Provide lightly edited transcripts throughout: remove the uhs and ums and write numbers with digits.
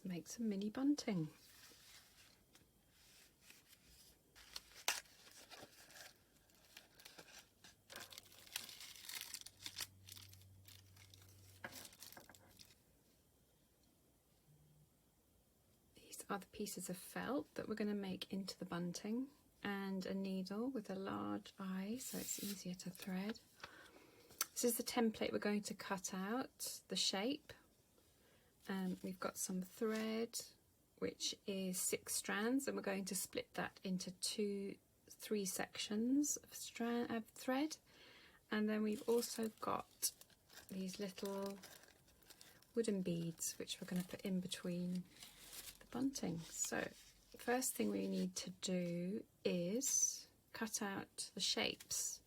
make some mini bunting. These are the pieces of felt that we're going to make into the bunting, and a needle with a large eye so it's easier to thread. This is the template we're going to cut out, the shape. We've got some thread, which is 6 strands, and we're going to split that into 3 sections of thread. And then we've also got these little wooden beads, which we're going to put in between the bunting. So first thing we need to do is cut out the shapes.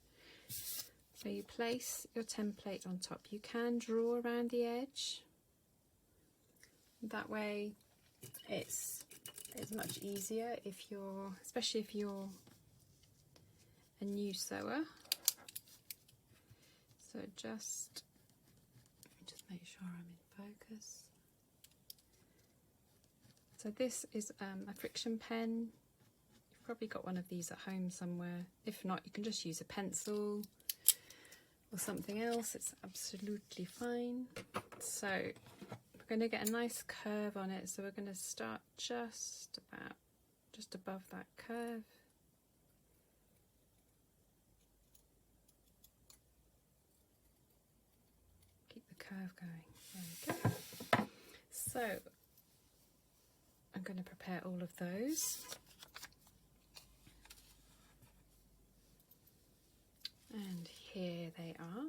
So you place your template on top. You can draw around the edge. That way it's much easier if you're, especially if you're a new sewer. So just make sure I'm in focus. So this is a friction pen. You've probably got one of these at home somewhere. If not, you can just use a pencil or something else. It's absolutely fine. So we're going to get a nice curve on it. So we're going to start just above that curve. Keep the curve going. There we go. So I'm going to prepare all of those. And here they are.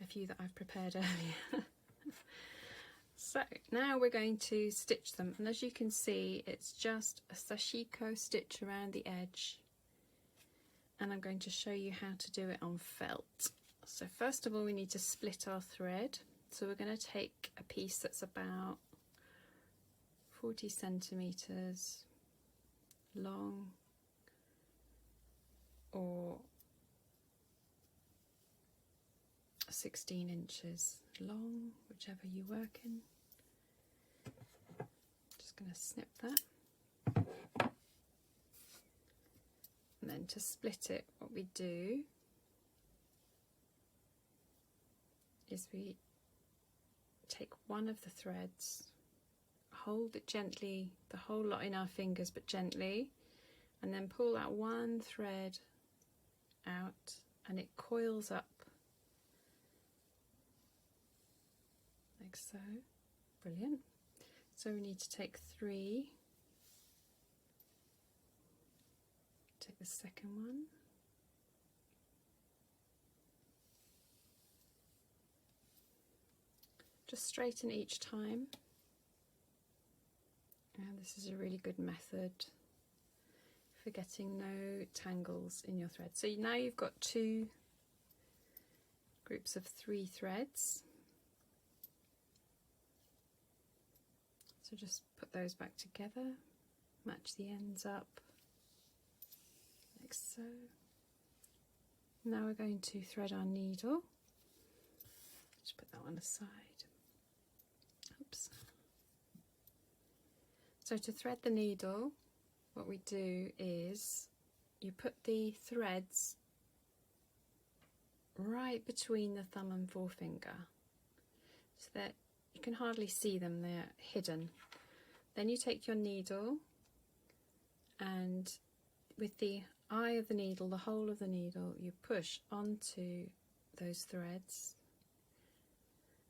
A few that I've prepared earlier. So now we're going to stitch them, and as you can see it's just a Sashiko stitch around the edge, and I'm going to show you how to do it on felt. So first of all we need to split our thread. So we're going to take a piece that's about 40 centimeters long or 16 inches long, whichever you work in. Just going to snip that. And then to split it, what we do is we take one of the threads, hold it gently, the whole lot in our fingers, but gently, and then pull that one thread out, and it coils up like so. Brilliant. So we need to take 3, take the second one, just straighten each time, and this is a really good method for getting no tangles in your thread. So now you've got 2 groups of 3 threads. So just put those back together, match the ends up like so. Now we're going to thread our needle. Just put that one aside. Oops. So to thread the needle, what we do is you put the threads right between the thumb and forefinger so that you can hardly see them, they're hidden. Then you take your needle, and with the eye of the needle, the hole of the needle, you push onto those threads.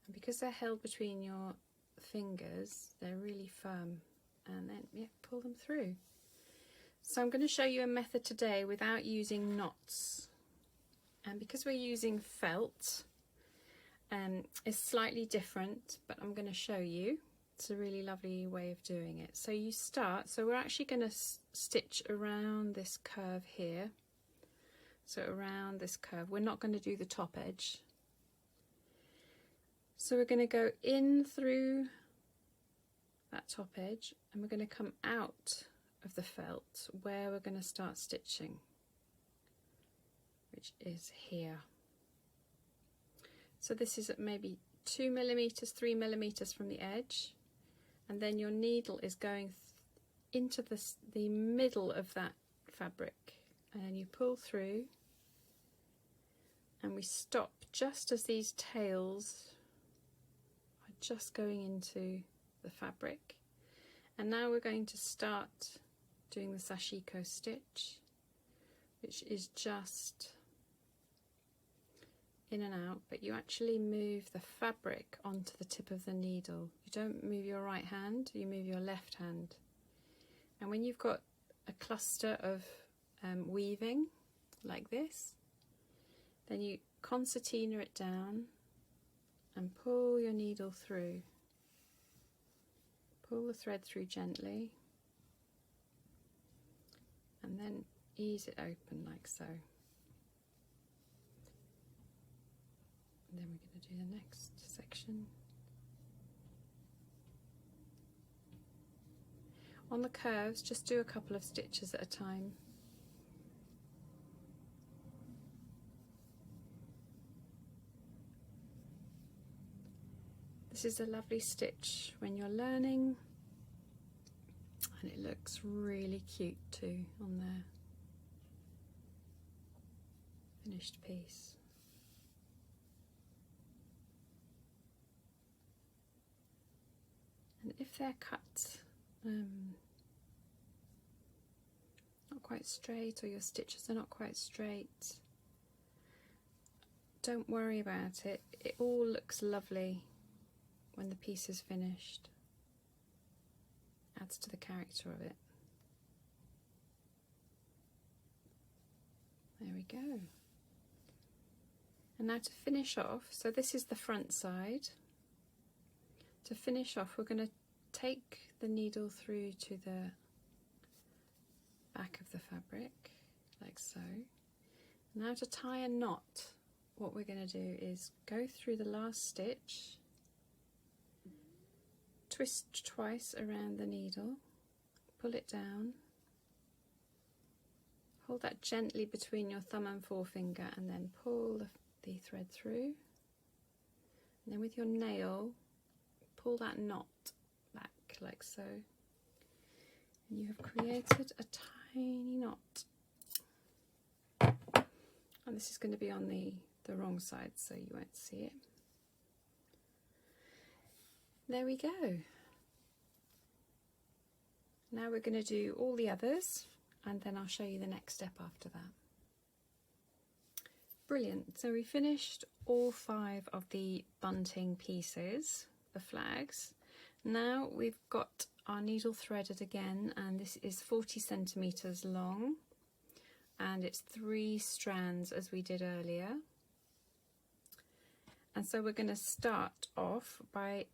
And because they're held between your fingers, they're really firm, and then pull them through. So I'm going to show you a method today without using knots, and because we're using felt, it's slightly different, but I'm going to show you. It's a really lovely way of doing it. So you start, so we're actually going to stitch around this curve here. So around this curve, we're not going to do the top edge. So we're going to go in through that top edge, and we're going to come out of the felt where we're going to start stitching, which is here. So this is at maybe 2 millimeters, 3 millimeters from the edge, and then your needle is going into the middle of that fabric, and then you pull through, and we stop just as these tails are just going into the fabric. And now we're going to start doing the Sashiko stitch, which is just in and out, but you actually move the fabric onto the tip of the needle. You don't move your right hand, you move your left hand. And when you've got a cluster of weaving like this, then you concertina it down and pull your needle through. Pull the thread through gently, and then ease it open like so. And then we're going to do the next section. On the curves, just do a couple of stitches at a time. This is a lovely stitch when you're learning, and it looks really cute too on the finished piece. And if they're cut not quite straight, or your stitches are not quite straight, don't worry about it. It all looks lovely when the piece is finished. Adds to the character of it. There we go. And now to finish off, so this is the front side. To finish off, we're going to take the needle through to the back of the fabric, like so. Now to tie a knot, what we're going to do is go through the last stitch, twist twice around the needle, pull it down, hold that gently between your thumb and forefinger, and then pull the thread through. And then with your nail, pull that knot back like so. And you have created a tiny knot. And this is going to be on the wrong side, so you won't see it. There we go. Now we're going to do all the others, and then I'll show you the next step after that. Brilliant. So we finished all 5 of the bunting pieces, the flags. Now we've got our needle threaded again, and this is 40 centimeters long, and it's 3 strands as we did earlier. And so we're going to start off by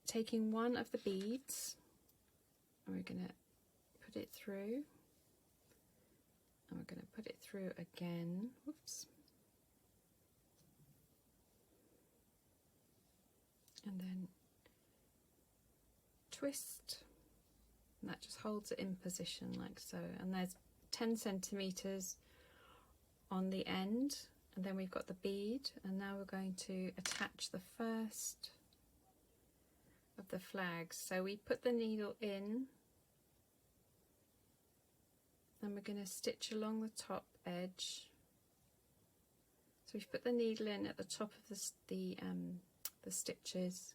taking one of the beads, and we're going to put it through, and we're going to put it through again. Whoops. And then twist, and that just holds it in position like so. And there's 10 centimeters on the end, and then we've got the bead, and now we're going to attach the first of the flags. So we put the needle in, and we're going to stitch along the top edge. So we've put the needle in at the top of the stitches,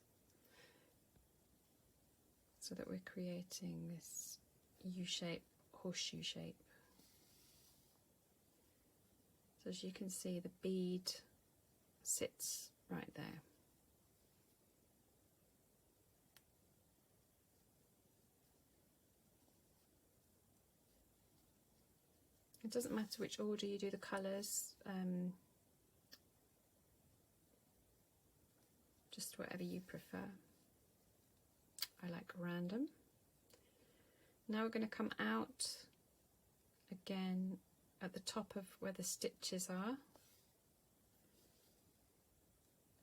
so that we're creating this U-shape, horseshoe shape. So as you can see, the bead sits right there. It doesn't matter which order you do the colours, just whatever you prefer. I like random. Now we're going to come out again at the top of where the stitches are,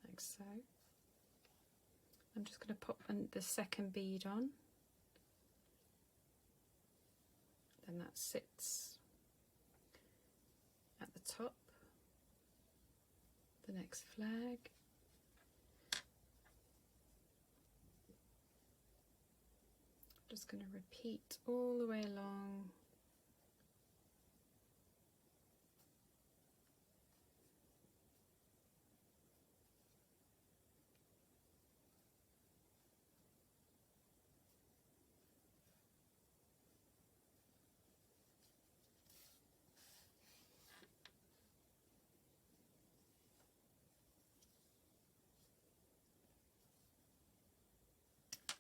like so. I'm just going to pop the second bead on, then that sits at the top, the next flag, just going to repeat all the way along.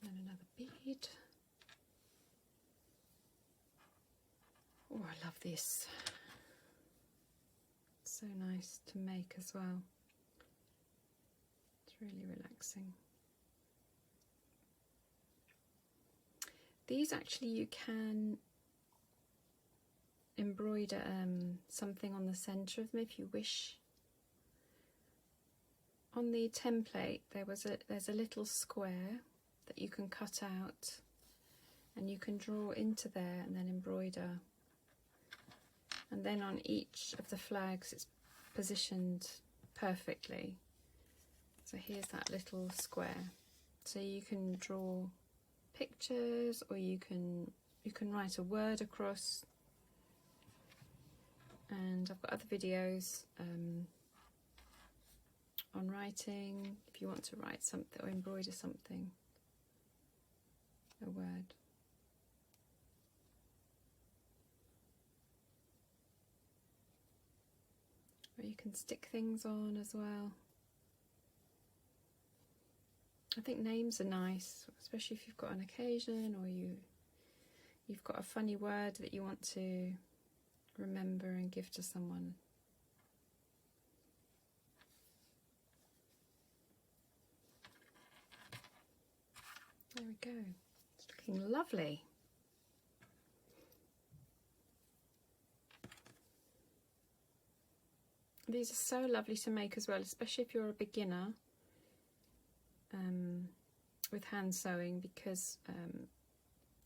And another bead. Oh, I love this. It's so nice to make as well. It's really relaxing. These actually you can embroider something on the centre of them if you wish. On the template there's a little square that you can cut out and you can draw into there and then embroider. And then on each of the flags it's positioned perfectly. So here's that little square. So you can draw pictures, or you can write a word across. And I've got other videos on writing if you want to write something or embroider something, a word. Or you can stick things on as well. I think names are nice, especially if you've got an occasion or you've got a funny word that you want to remember and give to someone. There we go. It's looking lovely. These are so lovely to make as well, especially if you're a beginner with hand sewing, because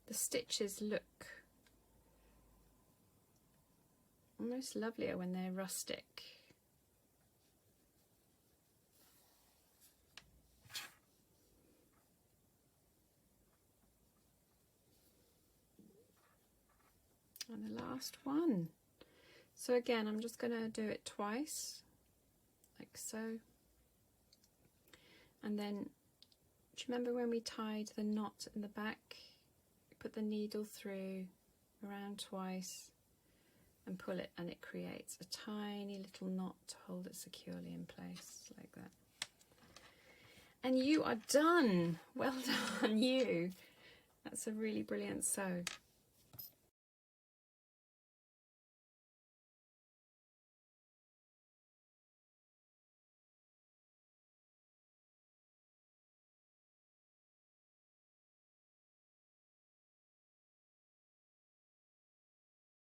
the stitches look almost lovelier when they're rustic. And the last one. So again, I'm just going to do it twice, like so. And then, do you remember when we tied the knot in the back? You put the needle through around twice and pull it, and it creates a tiny little knot to hold it securely in place, like that. And you are done! Well done, you! That's a really brilliant sew.